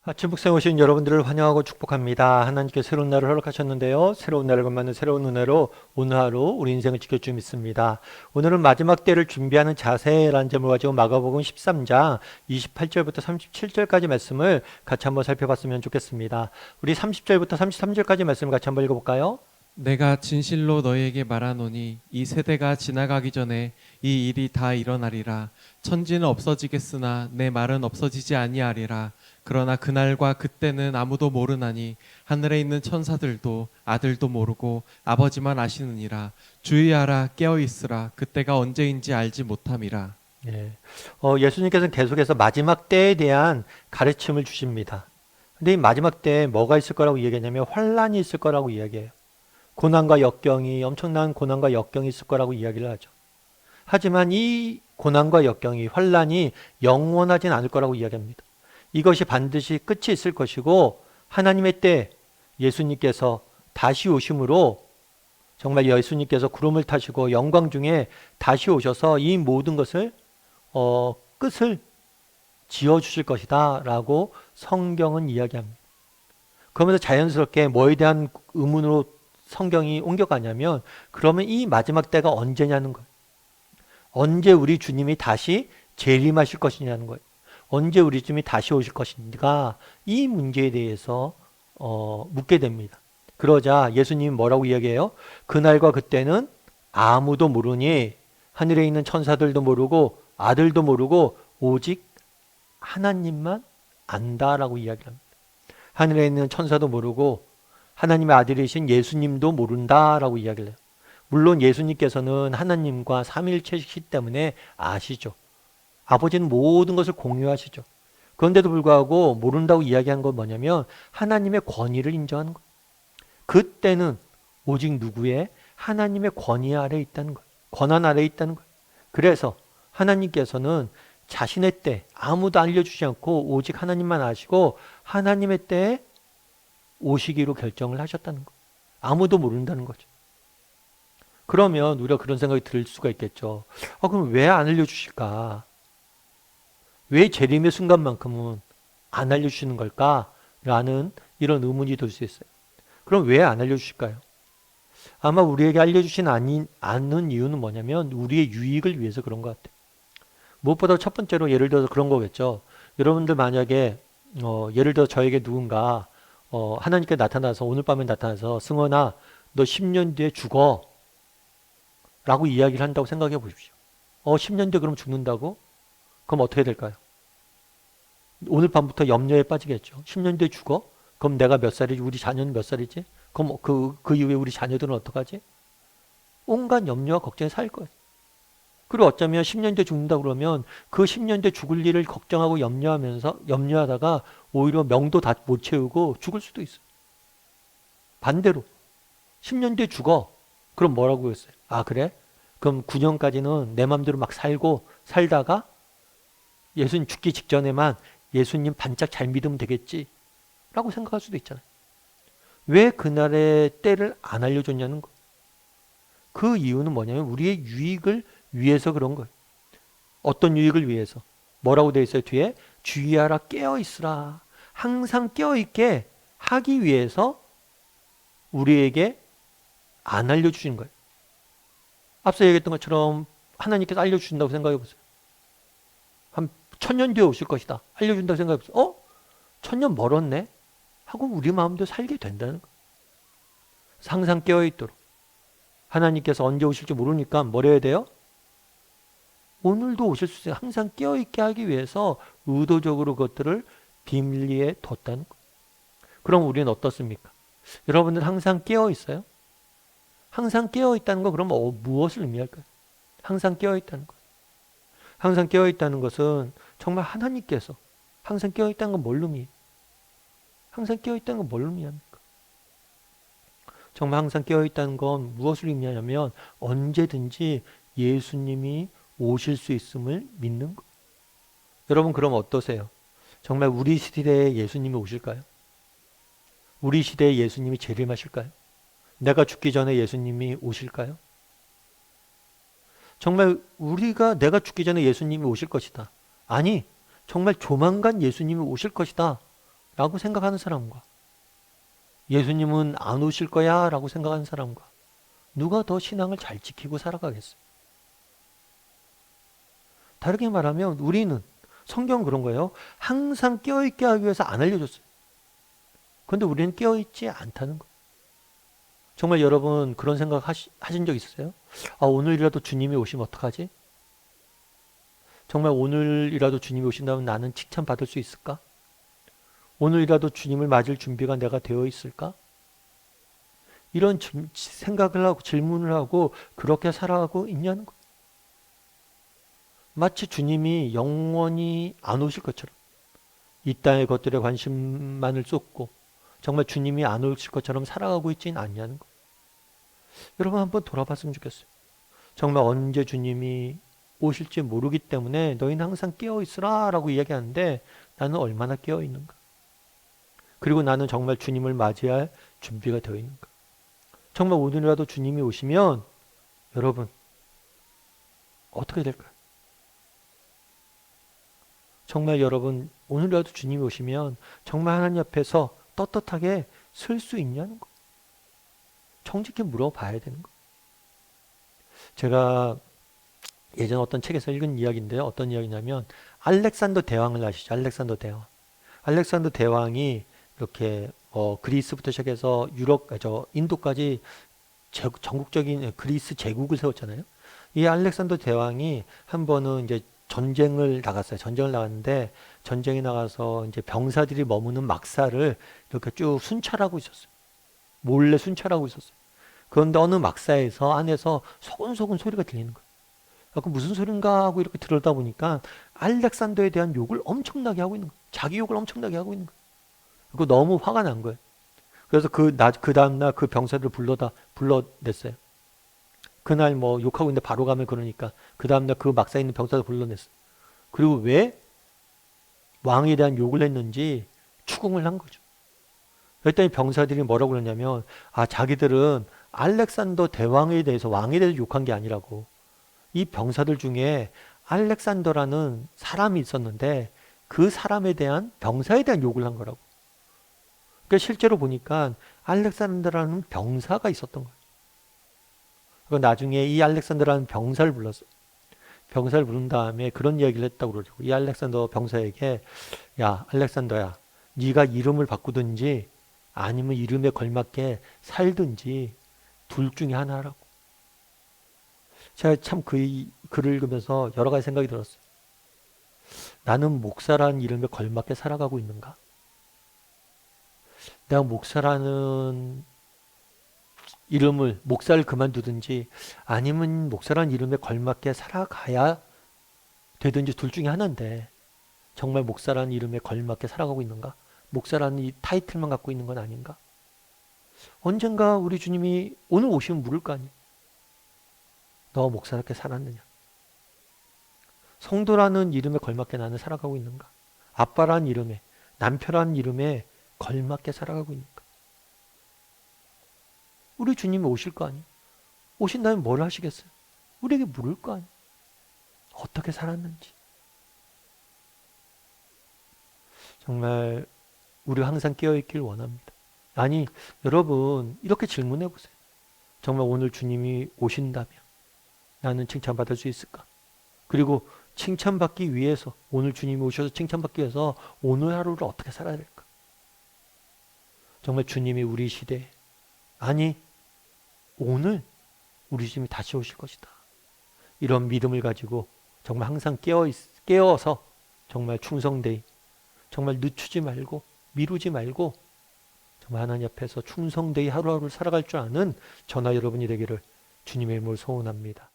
아침 묵상에 오신 여러분들을 환영하고 축복합니다. 하나님께 새로운 날을 허락하셨는데요. 새로운 날을 건맞는 새로운 은혜로 오늘 하루 우리 인생을 지킬 줄 믿습니다. 오늘은 마지막 때를 준비하는 자세라는 제목을 가지고 마가복음 13장 28절부터 37절까지 말씀을 같이 한번 살펴봤으면 좋겠습니다. 우리 30절부터 33절까지 말씀을 같이 한번 읽어볼까요? 내가 진실로 너희에게 말하노니 이 세대가 지나가기 전에 이 일이 다 일어나리라. 천지는 없어지겠으나 내 말은 없어지지 아니하리라. 그러나 그날과 그때는 아무도 모르나니 하늘에 있는 천사들도 아들도 모르고 아버지만 아시느니라. 주의하라, 깨어 있으라. 그때가 언제인지 알지 못함이라. 예. 예수님께서는 계속해서 마지막 때에 대한 가르침을 주십니다. 근데 이 마지막 때에 뭐가 있을 거라고 이야기하냐면 환란이 있을 거라고 이야기해요. 고난과 역경이 엄청난 고난과 역경이 있을 거라고 이야기를 하죠. 하지만 이 고난과 역경이 환란이 영원하진 않을 거라고 이야기합니다. 이것이 반드시 끝이 있을 것이고 하나님의 때 예수님께서 다시 오심으로 정말 예수님께서 구름을 타시고 영광 중에 다시 오셔서 이 모든 것을 끝을 지어 주실 것이다 라고 성경은 이야기합니다. 그러면서 자연스럽게 뭐에 대한 의문으로 성경이 옮겨가냐면 그러면 이 마지막 때가 언제냐는 거예요. 언제 우리 주님이 다시 재림하실 것이냐는 거예요. 언제 우리 주님이 다시 오실 것인가 이 문제에 대해서 묻게 됩니다. 그러자 예수님이 뭐라고 이야기해요? 그날과 그때는 아무도 모르니 하늘에 있는 천사들도 모르고 아들도 모르고 오직 하나님만 안다라고 이야기합니다. 하늘에 있는 천사도 모르고 하나님의 아들이신 예수님도 모른다라고 이야기를 해요. 물론 예수님께서는 하나님과 삼일체시기 때문에 아시죠. 아버지는 모든 것을 공유하시죠. 그런데도 불구하고 모른다고 이야기한 건 뭐냐면 하나님의 권위를 인정하는 거예요. 그때는 오직 누구의? 하나님의 권위 아래에 있다는 거예요. 권한 아래에 있다는 거예요. 그래서 하나님께서는 자신의 때 아무도 알려주지 않고 오직 하나님만 아시고 하나님의 때에 오시기로 결정을 하셨다는 거예요. 아무도 모른다는 거죠. 그러면 우리가 그런 생각이 들 수가 있겠죠. 그럼 왜 안 알려주실까? 왜 재림의 순간만큼은 안 알려주시는 걸까? 라는 이런 의문이 들 수 있어요. 그럼 왜 안 알려주실까요? 아마 우리에게 알려주신 않는 이유는 뭐냐면 우리의 유익을 위해서 그런 것 같아요. 무엇보다 첫 번째로 예를 들어서 그런 거겠죠. 여러분들 만약에 예를 들어 저에게 누군가 하나님께 나타나서 오늘 밤에 나타나서 승원아 너 10년 뒤에 죽어 라고 이야기를 한다고 생각해 보십시오. 10년 뒤에 그럼 죽는다고? 그럼 어떻게 될까요? 오늘 밤부터 염려에 빠지겠죠. 10년 뒤에 죽어? 그럼 내가 몇 살이지? 우리 자녀는 몇 살이지? 그럼 그 이후에 우리 자녀들은 어떡하지? 온갖 염려와 걱정에 살 거예요. 그리고 어쩌면 10년 뒤에 죽는다 그러면 그 10년 뒤에 죽을 일을 걱정하고 염려하다가 오히려 명도 다 못 채우고 죽을 수도 있어요. 반대로 10년 뒤에 죽어. 그럼 뭐라고 했어요? 그래? 그럼 9년까지는 내 맘대로 막 살고 살다가 예수님 죽기 직전에만 예수님 반짝 잘 믿으면 되겠지 라고 생각할 수도 있잖아요. 왜 그날의 때를 안 알려줬냐는 거. 그 이유는 뭐냐면 우리의 유익을 위해서 그런 거예요. 어떤 유익을 위해서? 뭐라고 되어 있어요? 뒤에 주의하라 깨어 있으라. 항상 깨어 있게 하기 위해서 우리에게 안 알려주신 거예요. 앞서 얘기했던 것처럼 하나님께서 알려주신다고 생각해 보세요. 한 1000년 뒤에 오실 것이다. 알려준다고 생각해 보세요. 1000년 멀었네? 하고 우리 마음도 살게 된다는 거예요. 항상 깨어 있도록. 하나님께서 언제 오실지 모르니까 뭘 해야 돼요? 오늘도 오실 수 있어요. 항상 깨어있게 하기 위해서 의도적으로 그것들을 비밀리에 뒀다는 거예요. 그럼 우리는 어떻습니까? 여러분들 항상 깨어있어요? 항상 깨어있다는 거 그러면 무엇을 의미할까요? 항상 깨어있다는 거. 항상 깨어있다는 것은 정말 하나님께서 항상 깨어있다는 건 뭘 의미해요? 항상 깨어있다는 건 뭘 의미합니까? 정말 항상 깨어있다는 건 무엇을 의미하냐면 언제든지 예수님이 오실 수 있음을 믿는 것. 여러분 그럼 어떠세요? 정말 우리 시대에 예수님이 오실까요? 우리 시대에 예수님이 재림하실까요? 내가 죽기 전에 예수님이 오실까요? 정말 우리가 내가 죽기 전에 예수님이 오실 것이다. 아니, 정말 조만간 예수님이 오실 것이다. 라고 생각하는 사람과 예수님은 안 오실 거야 라고 생각하는 사람과 누가 더 신앙을 잘 지키고 살아가겠어요? 다르게 말하면 우리는 성경은 그런 거예요. 항상 깨어있게 하기 위해서 안 알려줬어요. 그런데 우리는 깨어있지 않다는 거예요. 정말 여러분 그런 생각 하신 적 있으세요? 아, 오늘이라도 주님이 오시면 어떡하지? 정말 오늘이라도 주님이 오신다면 나는 칭찬받을 수 있을까? 오늘이라도 주님을 맞을 준비가 내가 되어 있을까? 이런 생각을 하고 질문을 하고 그렇게 살아가고 있냐는 거예요. 마치 주님이 영원히 안 오실 것처럼 이 땅의 것들에 관심만을 쏟고 정말 주님이 안 오실 것처럼 살아가고 있지는 않냐는 거예요. 여러분 한번 돌아봤으면 좋겠어요. 정말 언제 주님이 오실지 모르기 때문에 너희는 항상 깨어있으라 라고 이야기하는데 나는 얼마나 깨어있는가? 그리고 나는 정말 주님을 맞이할 준비가 되어 있는가? 정말 오늘이라도 주님이 오시면 여러분 어떻게 될까요? 정말 여러분 오늘이라도 주님이 오시면 정말 하나님 앞에서 떳떳하게 설 수 있냐는 거. 정직히 물어봐야 되는 거. 제가 예전 어떤 책에서 읽은 이야기인데요. 어떤 이야기냐면 알렉산더 대왕을 아시죠? 알렉산더 대왕. 알렉산더 대왕이 이렇게 그리스부터 시작해서 유럽, 인도까지 전국적인 그리스 제국을 세웠잖아요. 이 알렉산더 대왕이 한 번은 이제 전쟁을 나갔어요. 전쟁을 나갔는데 전쟁에 나가서 이제 병사들이 머무는 막사를 이렇게 쭉 순찰하고 있었어요. 몰래 순찰하고 있었어요. 그런데 어느 막사에서 안에서 소근소근 소리가 들리는 거예요. 그 무슨 소린가 하고 이렇게 들여다보니까 알렉산더에 대한 욕을 엄청나게 하고 있는 거예요. 자기 욕을 엄청나게 하고 있는 거예요. 그거 너무 화가 난 거예요. 그래서 그 다음날 그 병사들을 불러냈어요. 그날 뭐 욕하고 있는데 바로 가면 그러니까 그 다음날 그 막사에 있는 병사들 불러냈어요. 그리고 왜 왕에 대한 욕을 했는지 추궁을 한 거죠. 그랬더니 병사들이 뭐라고 그러냐면 자기들은 알렉산더 대왕에 대해서 왕에 대해서 욕한 게 아니라고. 이 병사들 중에 알렉산더라는 사람이 있었는데 그 사람에 대한 병사에 대한 욕을 한 거라고. 그러니까 실제로 보니까 알렉산더라는 병사가 있었던 거예요. 그 나중에 이 알렉산더라는 병사를 불렀어요. 병사를 부른 다음에 그런 이야기를 했다고 그러죠. 이 알렉산더 병사에게 야 알렉산더야 네가 이름을 바꾸든지 아니면 이름에 걸맞게 살든지 둘 중에 하나 하라고. 제가 참 그 글을 읽으면서 여러 가지 생각이 들었어요. 나는 목사라는 이름에 걸맞게 살아가고 있는가? 내가 목사라는 이름을 목사를 그만두든지 아니면 목사라는 이름에 걸맞게 살아가야 되든지 둘 중에 하나인데 정말 목사라는 이름에 걸맞게 살아가고 있는가? 목사라는 이 타이틀만 갖고 있는 건 아닌가? 언젠가 우리 주님이 오늘 오시면 물을 거 아니에요. 너 목사답게 살았느냐? 성도라는 이름에 걸맞게 나는 살아가고 있는가? 아빠라는 이름에, 남편이라는 이름에 걸맞게 살아가고 있는가? 우리 주님이 오실 거 아니에요? 오신다면 뭘 하시겠어요? 우리에게 물을 거 아니에요? 어떻게 살았는지. 정말 우리가 항상 깨어있길 원합니다. 아니, 여러분 이렇게 질문해 보세요. 정말 오늘 주님이 오신다면 나는 칭찬받을 수 있을까? 그리고 칭찬받기 위해서 오늘 주님이 오셔서 칭찬받기 위해서 오늘 하루를 어떻게 살아야 될까? 정말 주님이 우리 시대에 아니 오늘 우리 주님이 다시 오실 것이다. 이런 믿음을 가지고 정말 항상 깨어서 정말 충성되이 정말 늦추지 말고 미루지 말고 정말 하나님 앞에서 충성되이 하루하루를 살아갈 줄 아는 저나 여러분이 되기를 주님의 이름으로 소원합니다.